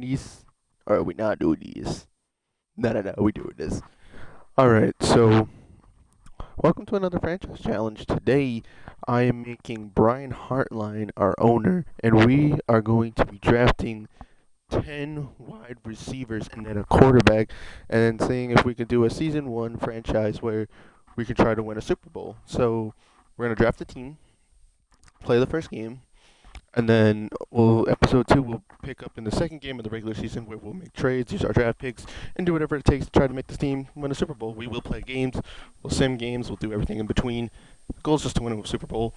these? Or are we not doing these? No, we doing this. Alright, so welcome to another franchise challenge. Today I am making Brian Hartline our owner, and we are going to be drafting 10 wide receivers and then a quarterback, and then seeing if we can do a season one franchise where we can try to win a Super Bowl. So we're going to draft a team, play the first game, and then episode two will pick up in the second game of the regular season where we'll make trades, use our draft picks, and do whatever it takes to try to make this team win a Super Bowl. We will play games, we'll sim games, we'll do everything in between. The goal is just to win a Super Bowl.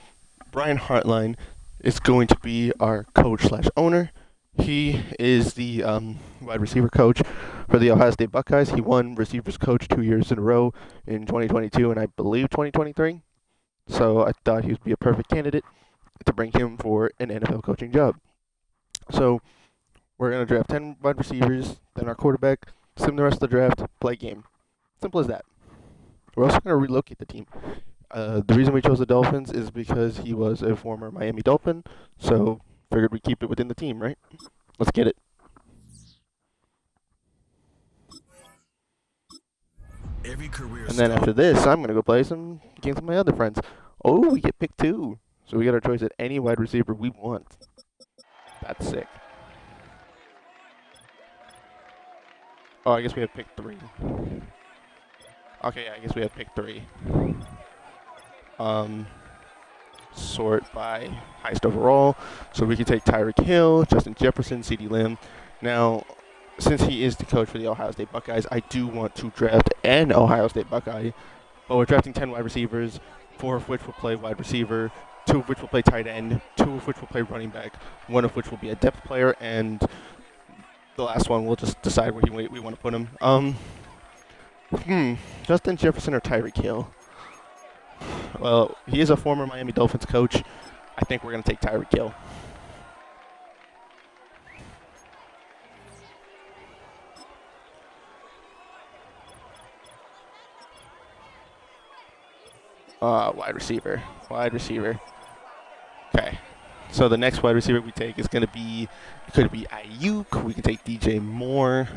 Brian Hartline is going to be our coach slash owner. He is the wide receiver coach for the Ohio State Buckeyes. He won receivers coach 2 years in a row in 2022 and I believe 2023. So I thought he would be a perfect candidate to bring him for an NFL coaching job. So we're going to draft 10 wide receivers, then our quarterback, sim the rest of the draft, play game. Simple as that. We're also going to relocate the team. The reason we chose the Dolphins is because he was a former Miami Dolphin, so figured we'd keep it within the team, right? Let's get it. And then after this, I'm going to go play some games with my other friends. Oh, we get pick 2. So we got our choice at any wide receiver we want. That's sick. Oh, I guess we have pick 3. Okay, yeah, I guess we have pick 3. Sort by highest overall. So we can take Tyreek Hill, Justin Jefferson, CeeDee Lamb. Now, since he is the coach for the Ohio State Buckeyes, I do want to draft an Ohio State Buckeye. But we're drafting 10 wide receivers, 4 of which will play wide receiver, 2 of which will play tight end, 2 of which will play running back, 1 of which will be a depth player, and the last one we'll just decide where we want to put him. Justin Jefferson or Tyreek Hill? Well, he is a former Miami Dolphins coach. I think we're going to take Tyreek Hill. Wide receiver. Okay. So the next wide receiver we take is going to be, it could be Ayuk. We can take DJ Moore.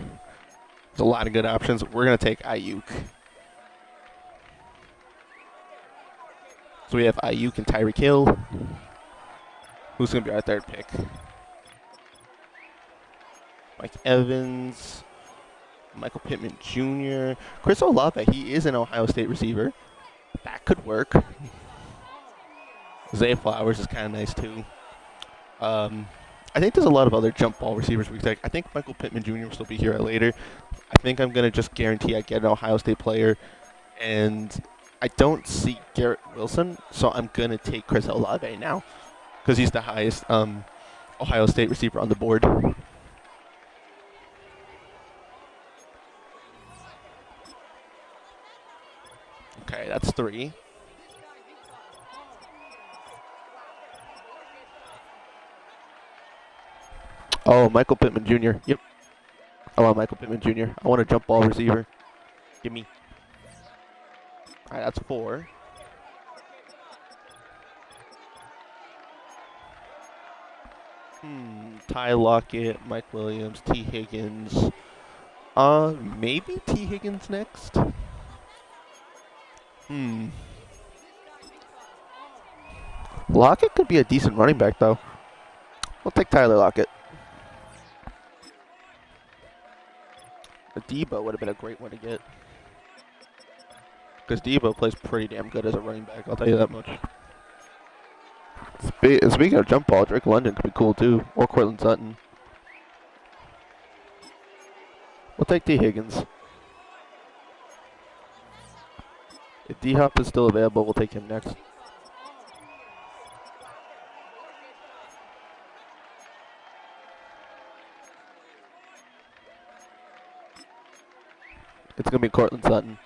There's a lot of good options. We're going to take Ayuk. So we have Ayuk and Tyreek Hill. Who's going to be our third pick? Mike Evans, Michael Pittman Jr., Chris Olave. He is an Ohio State receiver. That could work. Zay Flowers is kind of nice too. I think there's a lot of other jump ball receivers we can take. I think Michael Pittman Jr. will still be here later. I think I'm going to just guarantee I get an Ohio State player. And I don't see Garrett Wilson, so I'm going to take Chris Olave now because he's the highest Ohio State receiver on the board. Okay, that's 3. Oh, Michael Pittman Jr. Yep. I want Michael Pittman Jr. I want a jump ball receiver. Give me. All right, that's 4. Ty Lockett, Mike Williams, T. Higgins. Maybe T. Higgins next. Lockett could be a decent running back, though. We'll take Tyler Lockett. A Debo would have been a great one to get. Because Debo plays pretty damn good as a running back, I'll tell you that much. Speaking of jump ball, Drake London could be cool too. Or Cortland Sutton. We'll take T. Higgins. If D-Hop is still available, we'll take him next. It's going to be Cortland Sutton.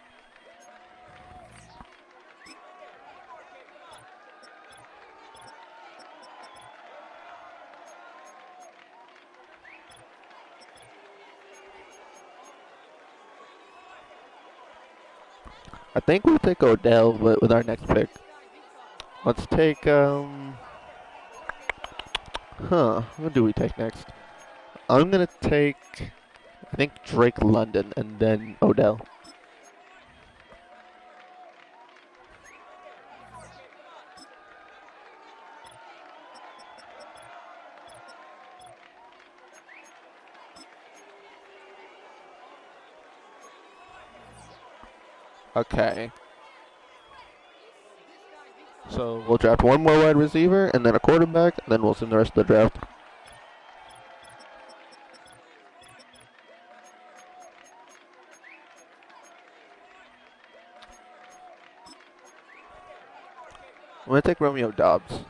I think we'll take Odell with our next pick. Let's take, what do we take next? I'm gonna take, I think, Drake London and then Odell. Okay. So we'll draft one more wide receiver and then a quarterback, and then we'll send the rest of the draft. I'm gonna take Romeo Dobbs,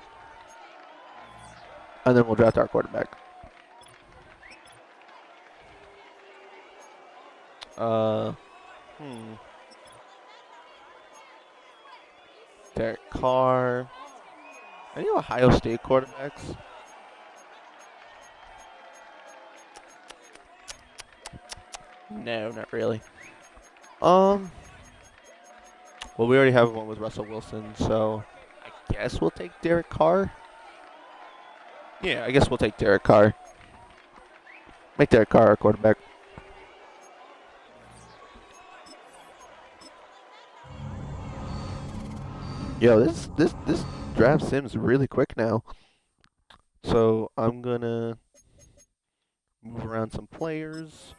and then we'll draft our quarterback. Uh, Derek Carr. Any Ohio State quarterbacks? No, not really. Well, we already have one with Russell Wilson, so I guess we'll take Derek Carr. Yeah, I guess we'll take Derek Carr. Make Derek Carr our quarterback. Yo, this draft sims really quick now. So I'm gonna move around some players.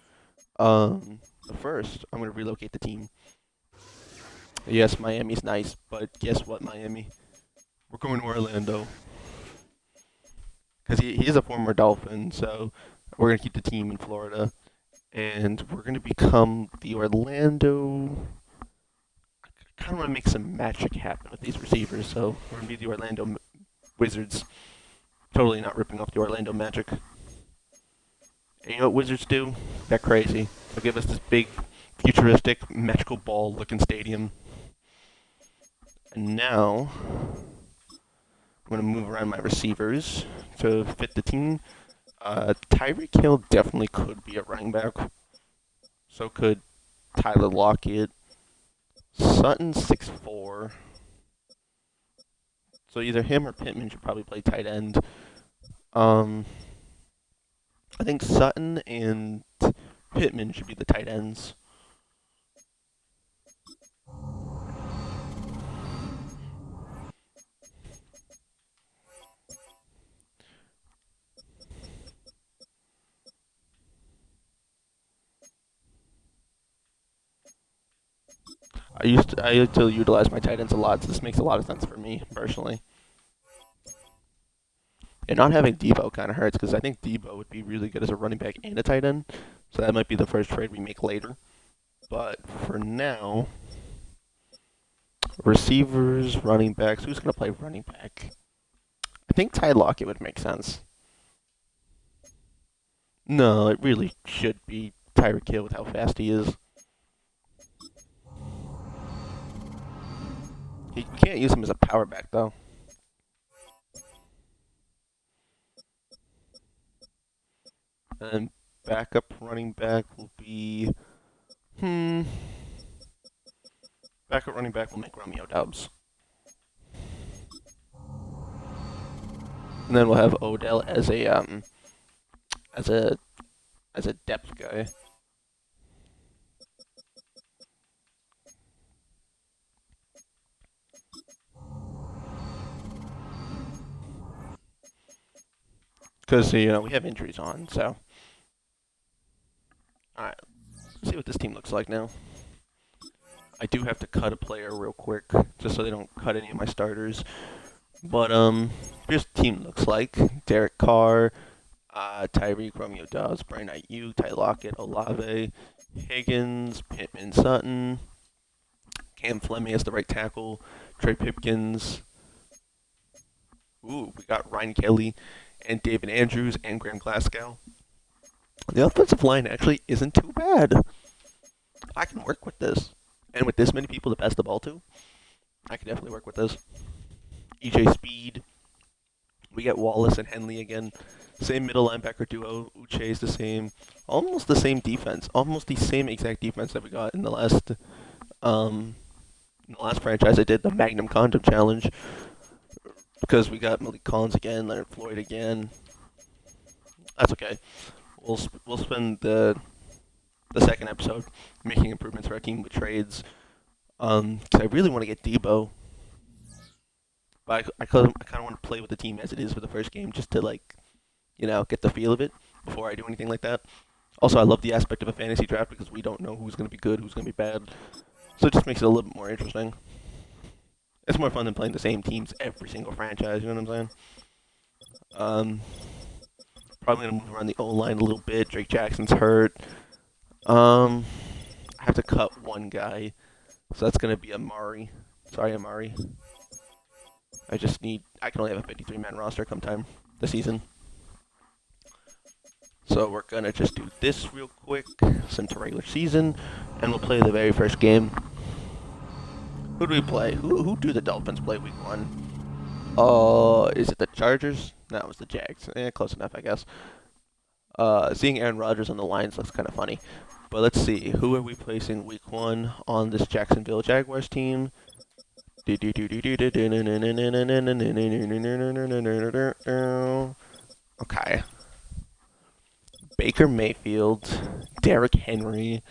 First, I'm gonna relocate the team. Yes, Miami's nice, but guess what, Miami? We're going to Orlando. Because he is a former Dolphin, so we're going to keep the team in Florida. And we're going to become the Orlando... I kind of want to make some magic happen with these receivers, so we're going to be the Orlando Wizards. Totally not ripping off the Orlando Magic. And you know what Wizards do? They're crazy. They'll give us this big, futuristic, magical ball-looking stadium. And now, I'm going to move around my receivers to fit the team. Tyreek Hill definitely could be a running back. So could Tyler Lockett. Sutton's 6'4". So either him or Pittman should probably play tight end. I think Sutton and Pittman should be the tight ends. I used to utilize my tight ends a lot, so this makes a lot of sense for me personally. And not having Debo kind of hurts because I think Debo would be really good as a running back and a tight end. So that might be the first trade we make later. But for now, receivers, running backs. Who's going to play running back? I think Ty Lockett would make sense. No, it really should be Tyreek Hill with how fast he is. You can't use him as a power back, though. And backup running back will be... Backup running back will make Romeo Dobbs. And then we'll have Odell as a depth guy. Because, we have injuries on, so. Alright, let's see what this team looks like now. I do have to cut a player real quick, just so they don't cut any of my starters. But, here's the team looks like. Derek Carr, Tyreek, Romeo Dobbs, Brian Ayuk, Ty Lockett, Olave, Higgins, Pittman, Sutton, Cam Fleming as the right tackle, Trey Pipkins. Ooh, we got Ryan Kelly and David Andrews and Graham Glasgow. The offensive line actually isn't too bad. I can work with this. And with this many people to pass the ball to, I can definitely work with this. EJ Speed. We get Wallace and Henley again. Same middle linebacker duo. Uche's the same. Almost the same defense. Almost the same exact defense that we got in the last franchise I did, the Magnum Condom Challenge. Because we got Malik Collins again, Leonard Floyd again. That's okay. we'll spend the second episode making improvements for our team with trades. 'Cause I really want to get Debo, but I kind of want to play with the team as it is for the first game, just to like, get the feel of it before I do anything like that. Also, I love the aspect of a fantasy draft because we don't know who's going to be good, who's going to be bad, so it just makes it a little bit more interesting. It's more fun than playing the same teams every single franchise. You know what I'm saying? Probably gonna move around the O-line a little bit. Drake Jackson's hurt. I have to cut one guy, so that's gonna be Amari. Sorry, Amari. I can only have a 53-man roster come time this season. So we're gonna just do this real quick, since regular season, and we'll play the very first game. Who do we play? Who do the Dolphins play week 1? Is it the Chargers? No, it was the Jags. Close enough, I guess. Seeing Aaron Rodgers on the Lions looks kind of funny. But let's see. Who are we placing week 1 on this Jacksonville Jaguars team? Okay. Baker Mayfield, Derrick Henry,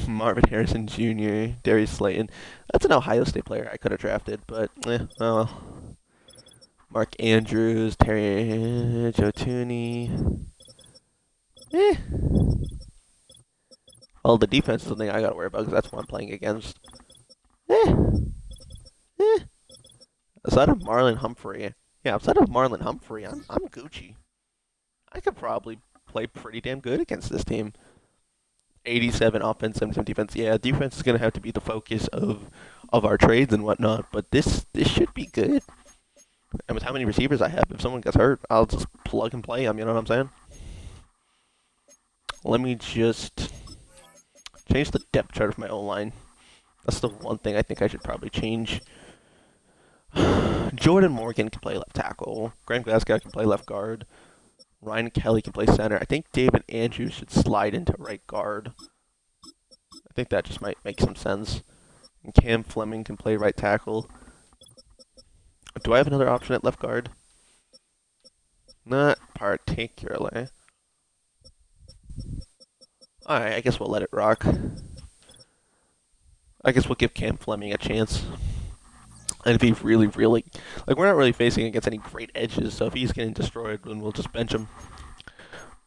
Marvin Harrison Jr., Darius Slayton. That's an Ohio State player I could have drafted, but oh well. Mark Andrews, Joe Tooney. Well, the defense is something I gotta worry about because that's what I'm playing against. Outside of Marlon Humphrey, I'm Gucci. I could probably play pretty damn good against this team. 87 offense, 77 defense. Yeah, defense is gonna have to be the focus of our trades and whatnot. But this should be good. And with how many receivers I have, if someone gets hurt, I'll just plug and play them. You know what I'm saying? Let me just change the depth chart of my O-line. That's the one thing I think I should probably change. Jordan Morgan can play left tackle. Graham Glasgow can play left guard. Ryan Kelly can play center. I think David Andrews should slide into right guard. I think that just might make some sense. And Cam Fleming can play right tackle. Do I have another option at left guard? Not particularly. Alright, I guess we'll let it rock. I guess we'll give Cam Fleming a chance. And if he really, we're not really facing against any great edges, so if he's getting destroyed, then we'll just bench him.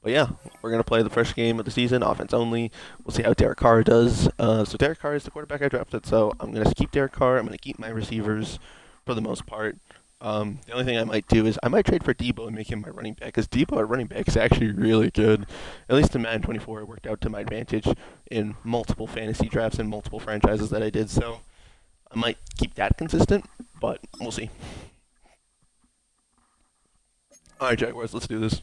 But yeah, we're going to play the first game of the season, offense only. We'll see how Derek Carr does. So Derek Carr is the quarterback I drafted, so I'm going to keep Derek Carr. I'm going to keep my receivers for the most part. The only thing I might do is I might trade for Debo and make him my running back, because Debo at running back is actually really good. At least in Madden 24, it worked out to my advantage in multiple fantasy drafts and multiple franchises that I did, so I might keep that consistent, but we'll see. Alright, Jaguars, let's do this.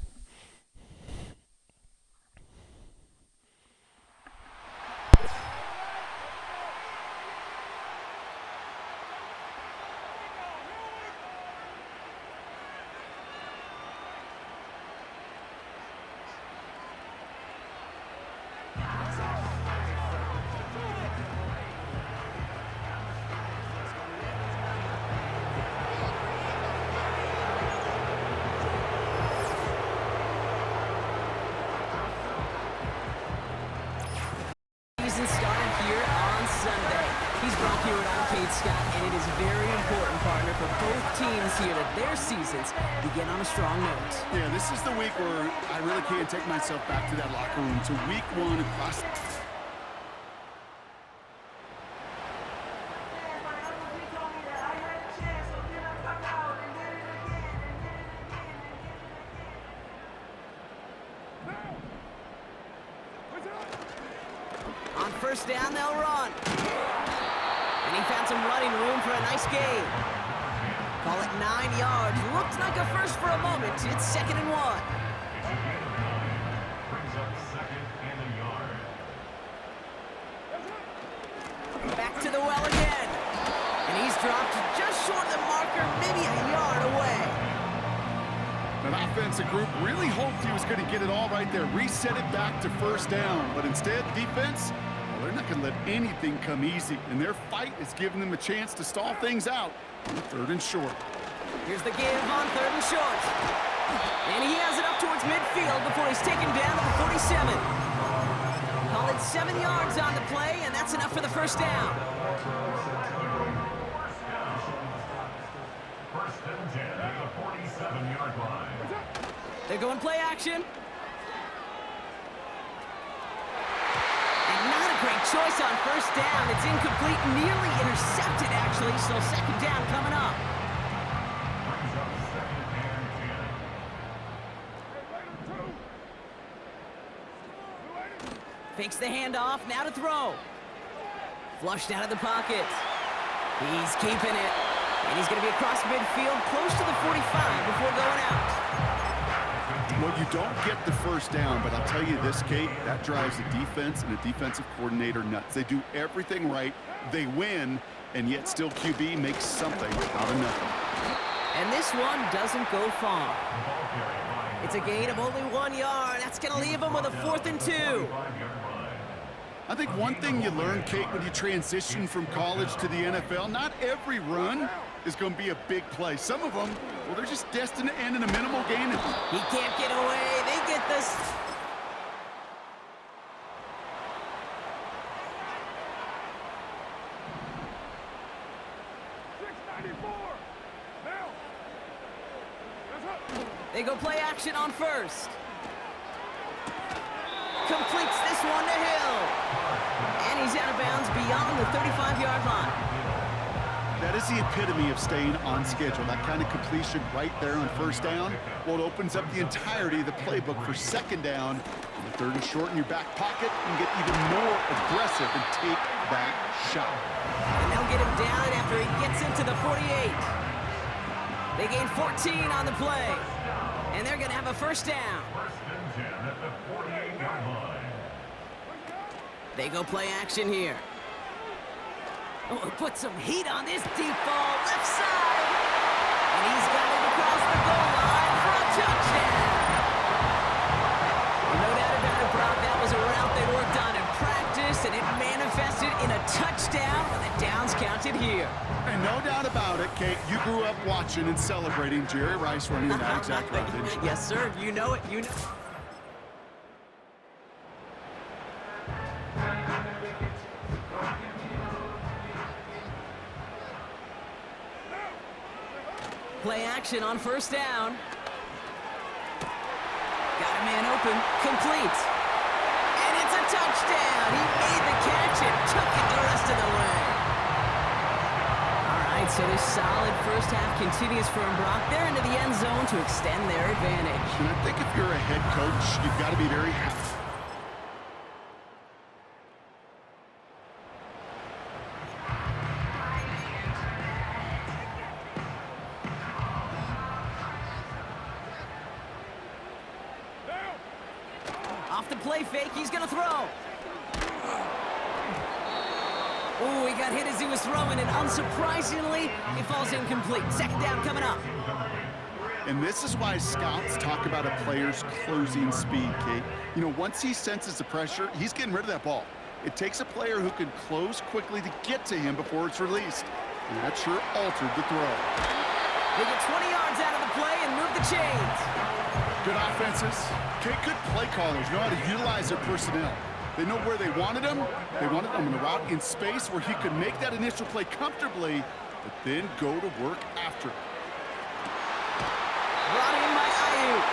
Begin on a strong note. Yeah, this is the week where I really can't take myself back to that locker room. To week 1 across. On first down, they'll run. And he found some running room for a nice gain. Call it 9 yards. Looked like a first for a moment. It's 2nd and 1. Brings up 2nd and a yard. Back to the well again. And he's dropped just short of the marker, maybe a yard away. That offensive group really hoped he was going to get it all right there. Reset it back to first down. But instead, defense, well, they're not going to let anything come easy. And their fight is giving them a chance to stall things out. 3rd and short. Here's the give on 3rd and short. And he has it up towards midfield before he's taken down to the 47. Call it 7 yards on the play, and that's enough for the first down. First and 10 at the 47-yard line. They're going play action. And not a great choice on first down. It's incomplete, nearly intercepted, actually, so second down coming up. Brings up second and 10. Fakes the handoff, now to throw. Flushed out of the pocket. He's keeping it. And he's going to be across midfield, close to the 45 before going out. Well, you don't get the first down, but I'll tell you this, Kate, that drives the defense and the defensive coordinator nuts. They do everything right, they win, and yet still QB makes something out of nothing. And this one doesn't go far. It's a gain of only 1 yard. That's going to leave him with a 4th and 2. I think one thing you learn, Kate, when you transition from college to the NFL, not every run is going to be a big play. Some of them, well, they're just destined to end in a minimal gain. He can't get away. They get this. They go play action on first. Completes this one to Hill. And he's out of bounds beyond the 35-yard line. That is the epitome of staying on schedule. That kind of completion right there on first down. Well, it opens up the entirety of the playbook for second down. On the 3rd and short in your back pocket, you can get even more aggressive and take that shot. And they'll get him down after he gets into the 48. They gain 14 on the play. And they're going to have a first down. First and 10 at the 48-yard line. They go play action here. Oh, put some heat on this deep ball, left side. And he's got it across the goal line for a touchdown. Well, no doubt about it, Brock, that was a route they worked on in practice, and it manifested in a touchdown, and the downs counted here. And no doubt about it, Kate, you grew up watching and celebrating Jerry Rice running that exact route, didn't you? Yes, sir. You know it. You know. Play action on first down. Got a man open. Complete. And it's a touchdown. He made the catch and took it the rest of the way. All right, so this solid first half continues for Brock. They're into the end zone to extend their advantage. And I think if you're a head coach, you've got to be very happy. Off the play fake, he's gonna throw. Oh, he got hit as he was throwing, and unsurprisingly, he falls incomplete. Second down coming up. And this is why scouts talk about a player's closing speed, Kate. You know, once he senses the pressure, he's getting rid of that ball. It takes a player who can close quickly to get to him before it's released. And that sure altered the throw. They get 20 yards out of the play and move the chains. Good offenses. Kate, good play callers know how to utilize their personnel. They know where they wanted him. They wanted him in a route in space where he could make that initial play comfortably, but then go to work after it. Brought in by Ayuk.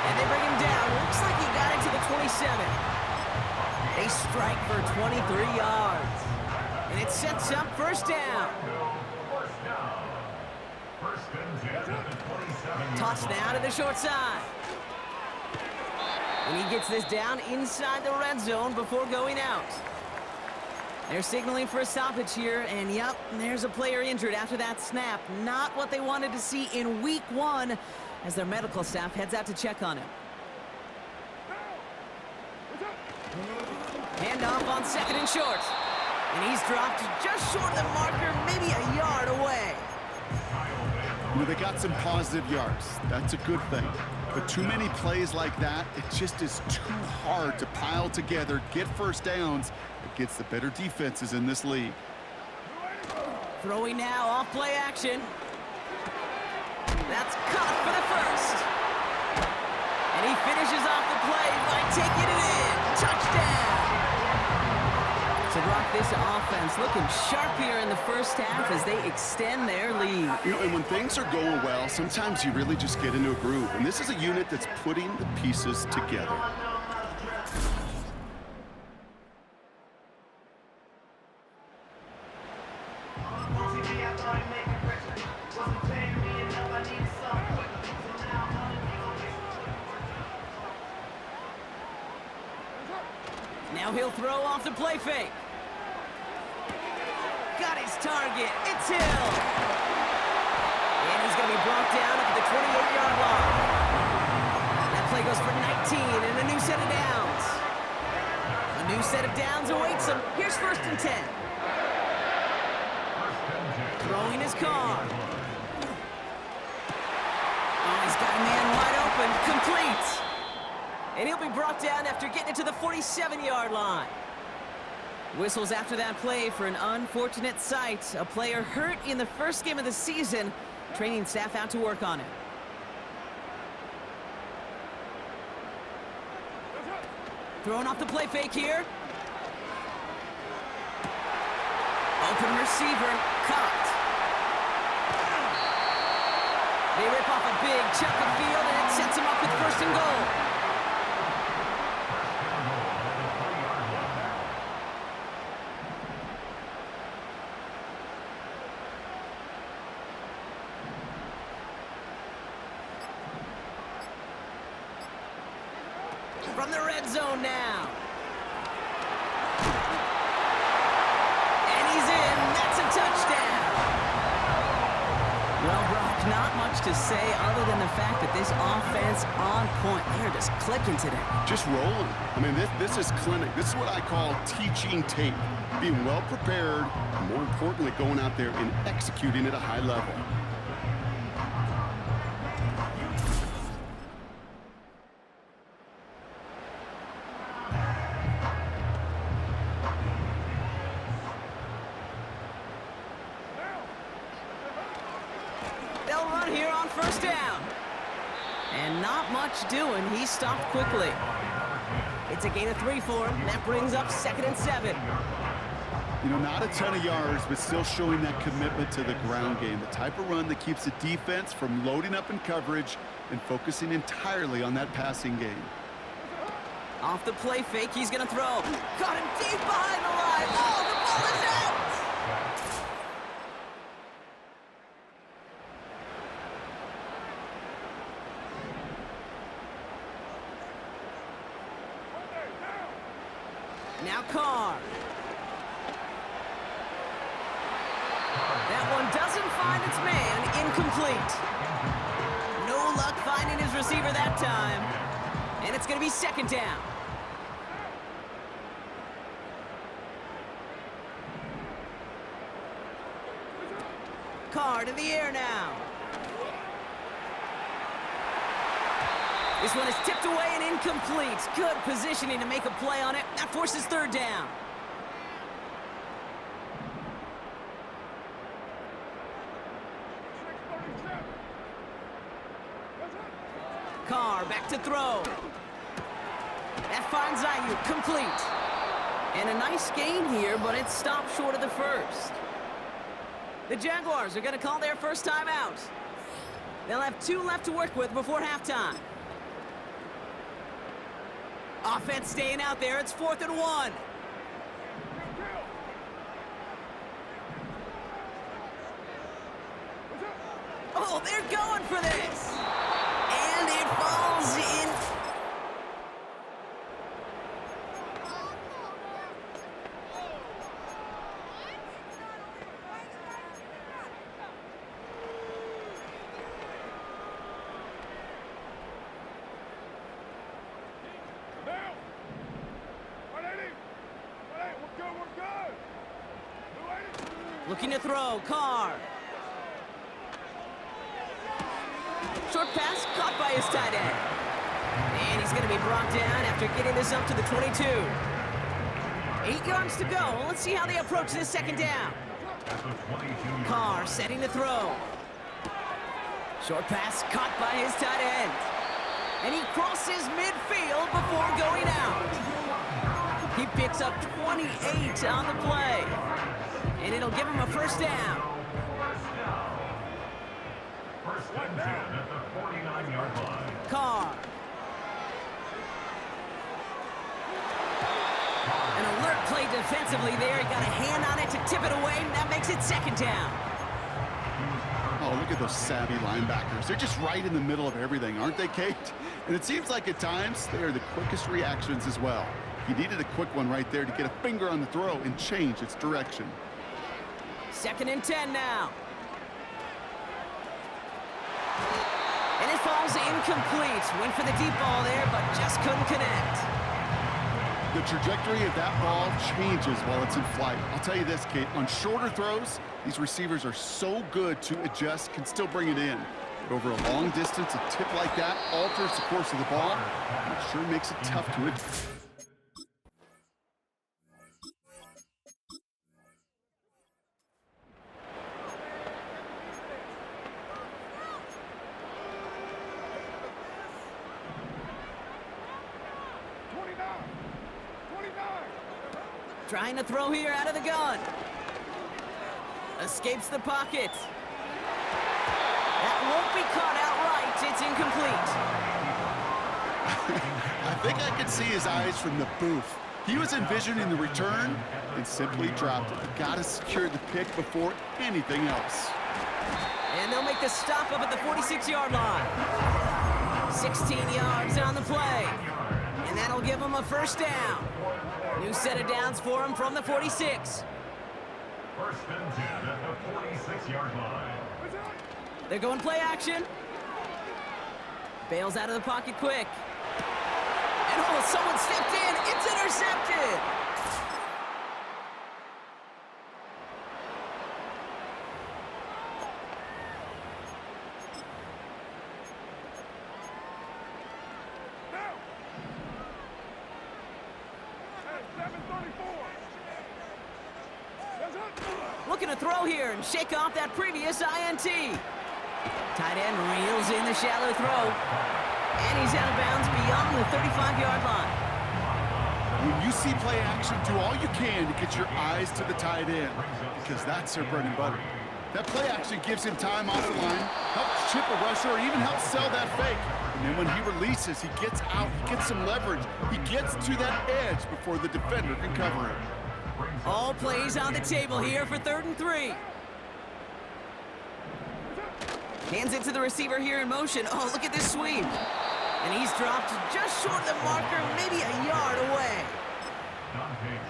And they bring him down. Looks like he got it to the 27. They strike for 23 yards. And it sets up first down. First and 10 at the 27. Tossed down to the short side. And he gets this down inside the red zone before going out. They're signaling for a stoppage here, and yep, there's a player injured after that snap. Not what they wanted to see in week 1 as their medical staff heads out to check on him. Handoff on second and short. And he's dropped just short of the marker, maybe a yard away. You know, they got some positive yards. That's a good thing. But too many plays like that, it just is too hard to pile together, get first downs against the better defenses in this league. Throwing now off play action. That's caught for the first. And he finishes off the play by taking it in. Touchdown! So Brock, this offense looking sharp here in the first half as they extend their lead. You know, and when things are going well, sometimes you really just get into a groove. And this is a unit that's putting the pieces together. Now he'll throw off the play fake. Got his target. It's Hill. And he's going to be brought down at the 28-yard line. That play goes for 19 and a new set of downs. A new set of downs awaits him. Here's 1st and 10. Throwing his car. Oh, he's got a man wide open. Complete. And he'll be brought down after getting it to the 47-yard line. Whistles after that play for an unfortunate sight. A player hurt in the first game of the season. Training staff out to work on it. Throwing off the play fake here. Open receiver, caught. They rip off a big chunk of field and it sets him up with 1st and goal. From the red zone now. And he's in. That's a touchdown. Well, Brock, not much to say other than the fact that this offense on point. They're just clicking today. Just rolling. I mean, this is clinic. This is what I call teaching tape. Being well prepared, and more importantly, going out there and executing at a high level. They'll run here on 1st down. And not much doing. He stopped quickly. It's a gain of 3 for him. That brings up 2nd and 7. You know, not a ton of yards, but still showing that commitment to the ground game. The type of run that keeps the defense from loading up in coverage and focusing entirely on that passing game. Off the play fake, he's going to throw. Got him deep behind the line. Oh, the ball is out! Now Carr. That one doesn't find its man. Incomplete. No luck finding his receiver that time. And it's going to be 2nd down. Carr to the air now. This one is tipped away and incomplete. Good positioning to make a play on it. That forces 3rd down. Carr back to throw. That finds Ayuk complete. And a nice gain here, but it stopped short of the 1st. The Jaguars are going to call their first time out. They'll have 2 left to work with before halftime. Offense staying out there. It's 4th and 1. Oh, they're going for this. And it falls in. Looking to throw, Carr. Short pass caught by his tight end. And he's going to be brought down after getting this up to the 22. 8 yards to go. Let's see how they approach this 2nd down. Carr setting to throw. Short pass caught by his tight end. And he crosses midfield before going out. He picks up 28 on the play. And it'll give him a first down. First and 10 at the 49-yard line. Carr. An alert play defensively there. He got a hand on it to tip it away, and that makes it second down. Oh, look at those savvy linebackers. They're just right in the middle of everything, aren't they, Kate? And it seems like at times they are the quickest reactions as well. He needed a quick one right there to get a finger on the throw and change its direction. Second and 10 now. And it falls incomplete. Went for the deep ball there, but just couldn't connect. The trajectory of that ball changes while it's in flight. I'll tell you this, Kate, on shorter throws, these receivers are so good to adjust, can still bring it in. But over a long distance, a tip like that alters the course of the ball, and it sure makes it tough to adjust. Trying to throw here out of the gun. Escapes the pocket. That won't be caught outright. It's incomplete. I think I could see his eyes from the booth. He was envisioning the return and simply dropped it. Got to secure the pick before anything else. And they'll make the stop up at the 46-yard line. 16 yards on the play. And that'll give them a first down. New set of downs for him from the 46. First and 10 at the 46-yard line. They're going play action. Bails out of the pocket quick. And oh, someone stepped in. It's intercepted. Looking to throw here and shake off that previous INT. Tight end reels in the shallow throw. And he's out of bounds beyond the 35-yard line. When you see play action, do all you can to get your eyes to the tight end, because that's their bread and butter. That play action gives him time off the line, helps chip a rusher, or even helps sell that fake. And then when he releases, he gets out, he gets some leverage. He gets to that edge before the defender can cover him. All plays on the table here for 3rd and 3. Hands it to the receiver here in motion. Oh, look at this sweep. And he's dropped just short of the marker, maybe a yard away.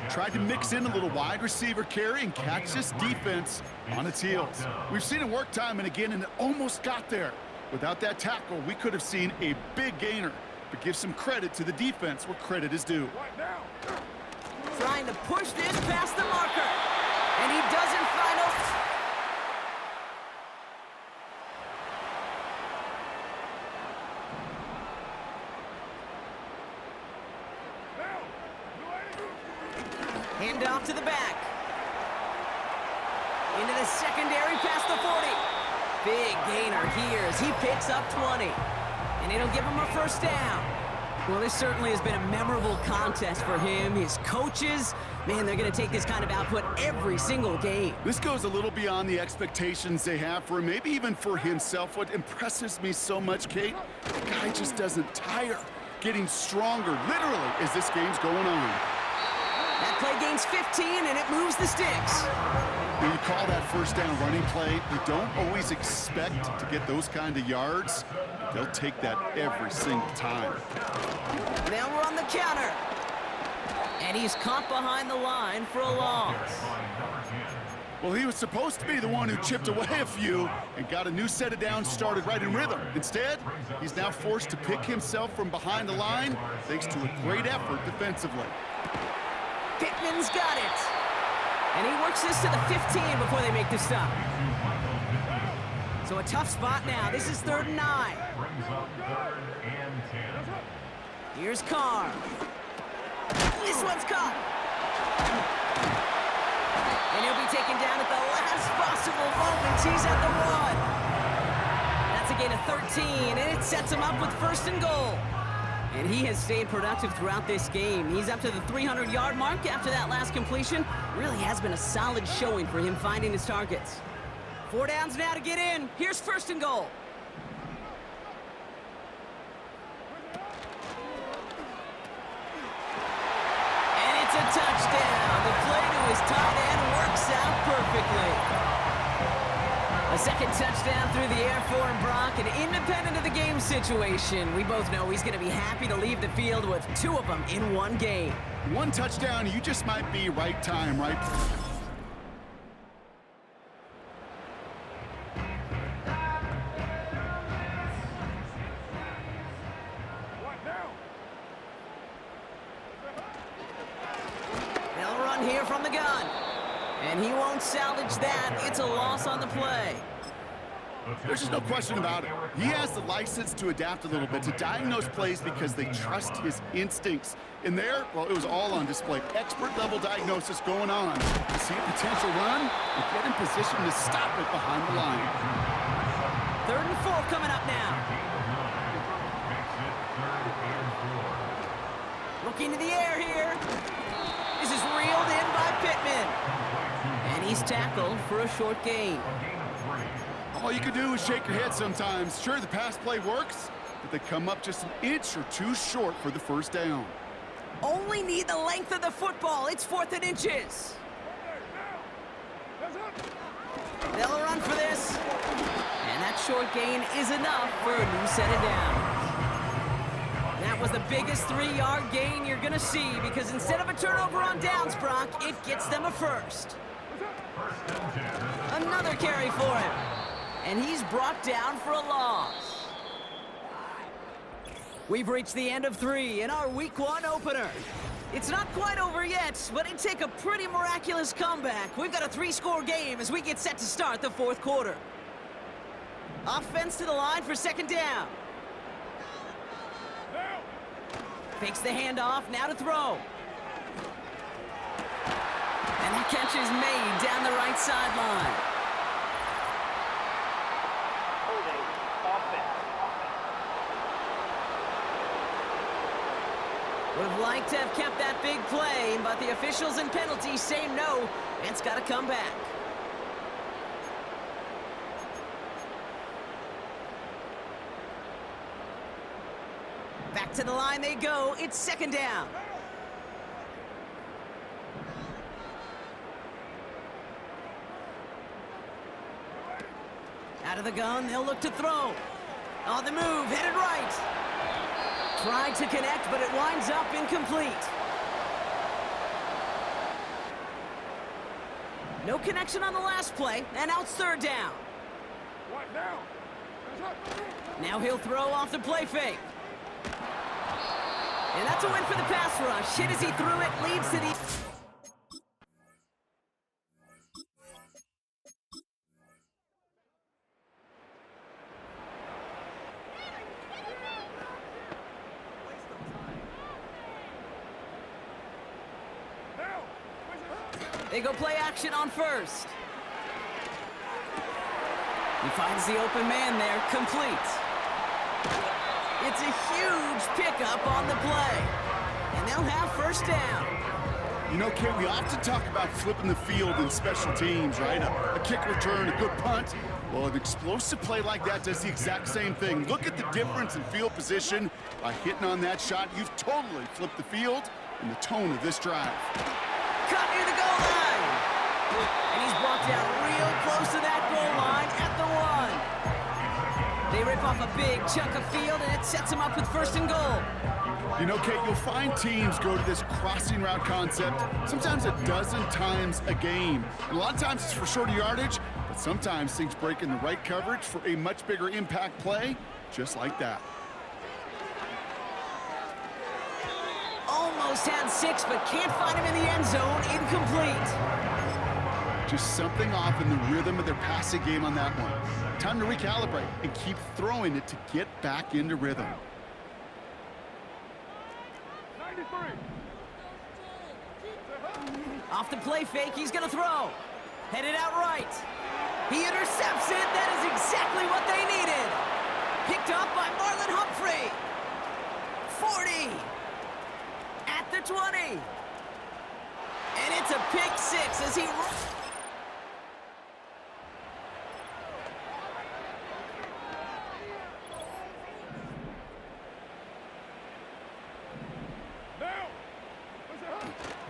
Tried to mix in a little wide receiver carry and catch this defense on its heels. We've seen it work time and again, and it almost got there. Without that tackle, we could have seen a big gainer. But give some credit to the defense where credit is due. Trying to push this past the marker. And he doesn't find a... Hand off to the back. Into the secondary past the 40. Big gainer here as he picks up 20. And it'll give him a first down. Well, this certainly has been a memorable contest for him. His coaches, man, they're going to take this kind of output every single game. This goes a little beyond the expectations they have for him, maybe even for himself. What impresses me so much, Kate, the guy just doesn't tire. Getting stronger, literally, as this game's going on. That play gains 15, and it moves the sticks. When you call that first down running play, you don't always expect to get those kind of yards. They'll take that every single time. Now we're on the counter. And he's caught behind the line for a loss. Well, he was supposed to be the one who chipped away a few and got a new set of downs started right in rhythm. Instead, he's now forced to pick himself from behind the line thanks to a great effort defensively. Pittman's got it. And he works this to the 15 before they make the stop. So a tough spot now. This is 3rd and 9. Brings up 3rd and 10. Here's Carr. This one's caught. And he'll be taken down at the last possible moment. He's at the 1. That's a gain of 13, and it sets him up with first and goal. And he has stayed productive throughout this game. He's up to the 300-yard mark after that last completion. Really has been a solid showing for him finding his targets. 4 downs now to get in. Here's first and goal. And it's a touchdown. The play to his tight end works out perfectly. A second touchdown through the air for Brock, and independent of the game situation, we both know he's going to be happy to leave the field with 2 of them in one game. 1 touchdown, you just might be right time, right? They'll run here from the gun. And he won't salvage that. It's a loss on the play. There's just no question about it. He has the license to adapt a little bit, to diagnose plays because they trust his instincts. In there, well, it was all on display. Expert-level diagnosis going on. To see a potential run and get in position to stop it behind the line. 3rd and 4 coming up now. Looking to the air here. This is reeled in by Pittman. And he's tackled for a short gain. All you can do is shake your head sometimes. Sure, the pass play works, but they come up just an inch or 2 short for the first down. Only need the length of the football. It's 4th and inches. They'll run for this. And that short gain is enough for a new set of downs. That was the biggest 3-yard gain you're going to see because instead of a turnover on downs, Brock, it gets them a first. Another carry for him. And he's brought down for a loss. We've reached the end of 3 in our Week 1 opener. It's not quite over yet, but it'd take a pretty miraculous comeback. We've got a 3-score game as we get set to start the 4th quarter. Offense to the line for 2nd down. Fakes the handoff, now to throw. And that catch is made down the right sideline. Would have liked to have kept that big play, but the officials and penalties say no, and it's got to come back. Back to the line they go. It's 2nd down. Out of the gun, they'll look to throw. On the move, headed right. Tried to connect, but it winds up incomplete. No connection on the last play, and now it's 3rd down. Now he'll throw off the play fake. And that's a win for the pass rush. Hit as he threw it, leads to the... They go play action on 1st. He finds the open man there, complete. It's a huge pickup on the play. And they'll have 1st down. You know, Kate, we often talk about flipping the field in special teams, right? A kick return, a good punt. Well, an explosive play like that does the exact same thing. Look at the difference in field position. By hitting on that shot, you've totally flipped the field and the tone of this drive. Cut near the goal line. And he's brought down real close to that goal line at the 1. They rip off a big chunk of field, and it sets him up with 1st and goal. You know, Kate, you'll find teams go to this crossing route concept sometimes a dozen times a game. And a lot of times it's for shorter yardage, but sometimes things break in the right coverage for a much bigger impact play, just like that. Almost had 6, but can't find him in the end zone. Incomplete. Just something off in the rhythm of their passing game on that one. Time to recalibrate and keep throwing it to get back into rhythm. 93. Off the play fake, he's gonna throw. Headed out right. He intercepts it. That is exactly what they needed. Picked up by Marlon Humphrey. 40. At the 20. And it's a pick six as he...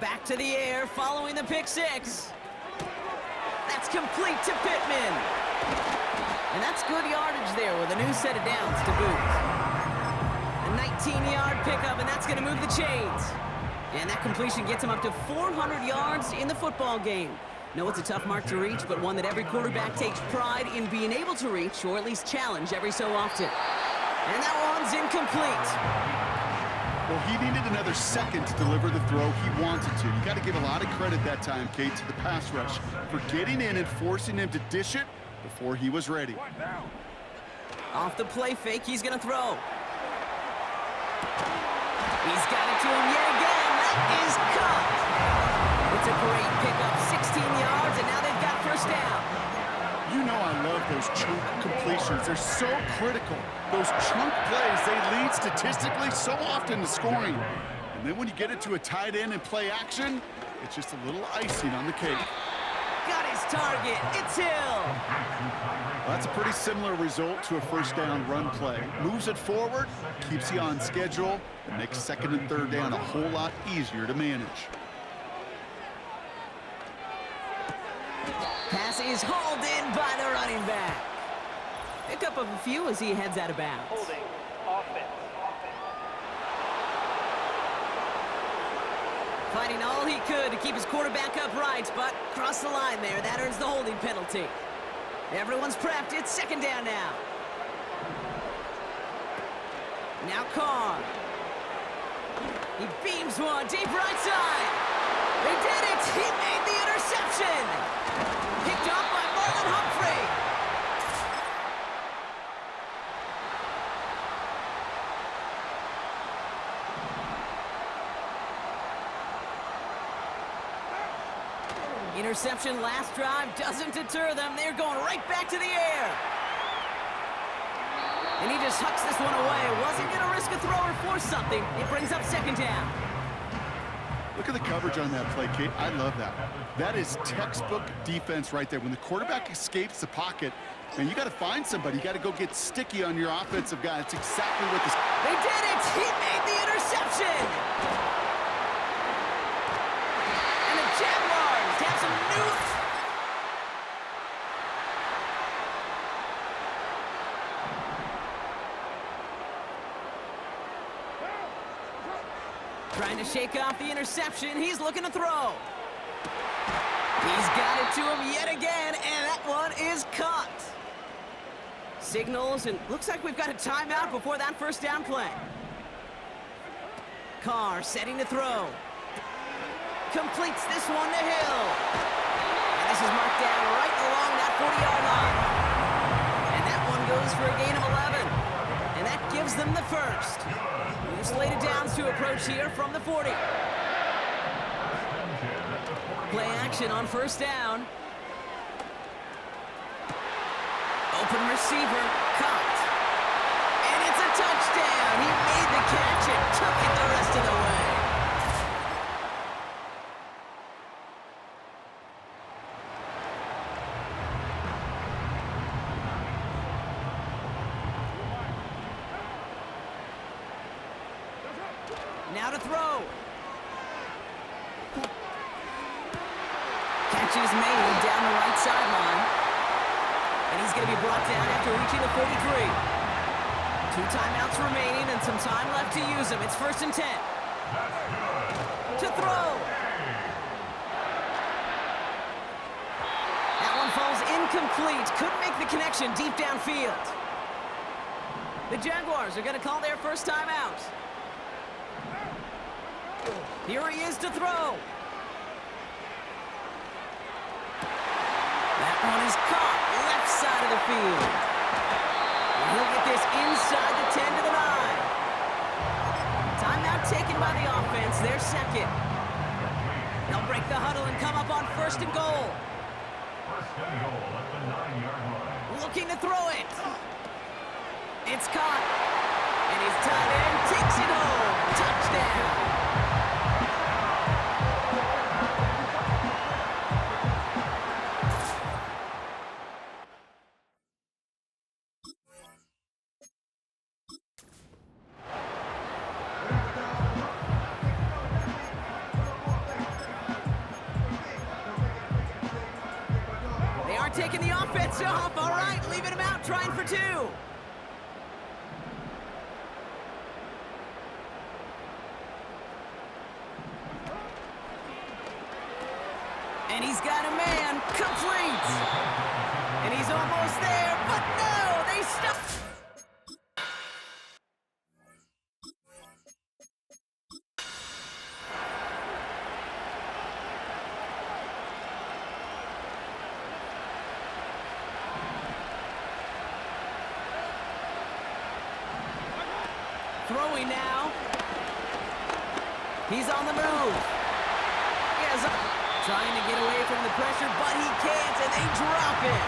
Back to the air following the pick six. That's complete to Pittman. And that's good yardage there with a new set of downs to boot. A 19-yard pickup, and that's going to move the chains. And that completion gets him up to 400 yards in the football game. No, it's a tough mark to reach, but one that every quarterback takes pride in being able to reach, or at least challenge every so often. And that one's incomplete. Well, he needed another second to deliver the throw he wanted to. You got to give a lot of credit that time, Kate, to the pass rush for getting in and forcing him to dish it before he was ready. Off the play fake, he's going to throw. He's got it to him yet again. That is caught. It's a great pickup, 16 yards, and now they've got first down. You know I love those chunk completions. They're so critical. Those chunk plays, they lead statistically so often to scoring. And then when you get it to a tight end and play action, it's just a little icing on the cake. Got his target. It's Hill. That's a pretty similar result to a first down run play. Moves it forward, keeps you on schedule, and makes second and third down a whole lot easier to manage. Pass is hauled in by the running back. Pick up of a few as he heads out of bounds. Holding offense. Fighting all he could to keep his quarterback upright, but crossed the line there. That earns the holding penalty. Everyone's prepped. It's second down now. Now Carr. He beams one deep right side. They did it. He made the interception. Picked off by Marlon Humphrey. Interception last drive doesn't deter them. They're going right back to the air. And he just hucks this one away. Wasn't going to risk a throw or force something. It brings up second down. Look at the coverage on that play, Kate. I love that. That is textbook defense right there. When the quarterback escapes the pocket, and you got to find somebody. You got to go get sticky on your offensive guy. That's exactly what this... They did it! He made the interception! And the Jaguars have some new... Trying to shake off the interception. He's looking to throw. He's got it to him yet again, and that one is caught. Signals, and looks like we've got a timeout before that first down play. Carr setting to throw. Completes this one to Hill. And this is marked down right along that 40-yard line. And that one goes for a gain of 11. And that gives them the first. Slated downs to approach here from the 40. Play action on first down. Open receiver, caught. And it's a touchdown. He made the catch and took it the rest of the way. Now to throw. Catch is made down the right sideline. And he's going to be brought down after reaching the 43. 2 timeouts remaining and some time left to use them. It's first and 10. To throw. That one falls incomplete. Couldn't make the connection deep downfield. The Jaguars are going to call their first timeout. Here he is to throw. That one is caught left side of the field. And he'll get this inside the 10 to the 9. Timeout taken by the offense, their second. They'll break the huddle and come up on first and goal. First and goal at the 9-yard line. Looking to throw it. It's caught. And his tight end takes it home. Touchdown. They are taking the offense off. All right, leaving him out, trying for two. And he's got a man, complete. And he's almost there, but no, they stop. Throwing now. He's on the move. Yes, trying to get away from the pressure, but he can't, and they drop it.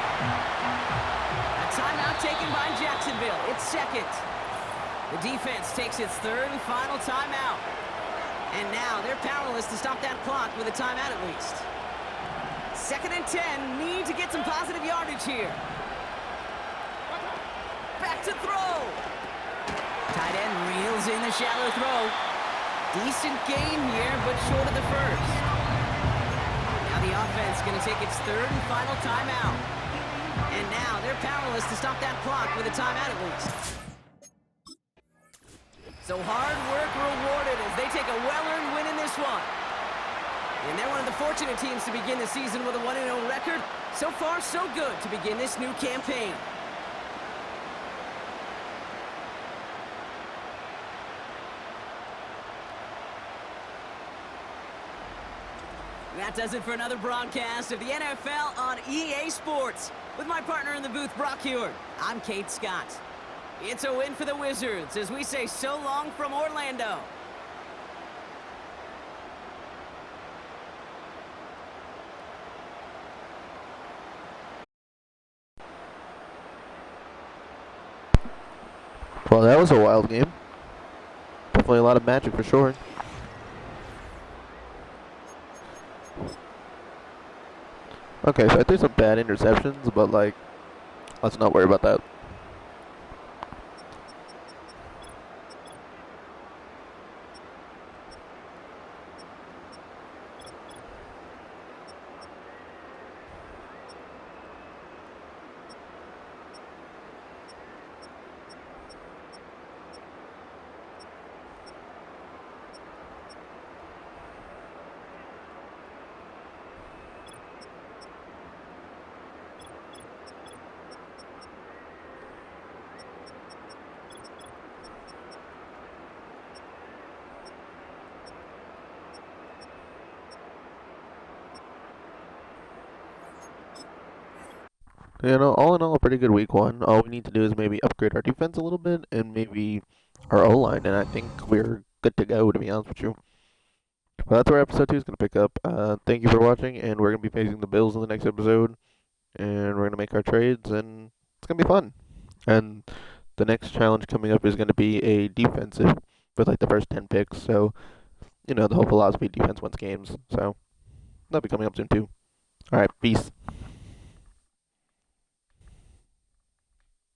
A timeout taken by Jacksonville. It's second. The defense takes its third and final timeout. And now they're powerless to stop that clock with a timeout at least. 2nd and 10, need to get some positive yardage here. Back to throw. Tight end reels in the shallow throw. Decent gain here, but short of the first. Now the offense going to take its third and final timeout. And now they're powerless to stop that clock with a timeout at least. So hard work rewarded as they take a well-earned win in this one. And they're one of the fortunate teams to begin the season with a 1-0 record. So far, so good to begin this new campaign. That does it for another broadcast of the NFL on EA Sports. With my partner in the booth, Brock Heward, I'm Kate Scott. It's a win for the Wizards as we say so long from Orlando. Well, that was a wild game. Definitely a lot of magic for sure. Okay, so I threw some bad interceptions, but like, let's not worry about that. You know, all in all, a pretty good week one. All we need to do is maybe upgrade our defense a little bit and maybe our O-line, and I think we're good to go, to be honest with you. Well, that's where episode 2 is going to pick up. Thank you for watching, and we're going to be facing the Bills in the next episode, and we're going to make our trades, and it's going to be fun. And the next challenge coming up is going to be a defensive with like the first 10 picks, so, you know, the whole philosophy defense wins games, so that'll be coming up soon too. Alright, peace.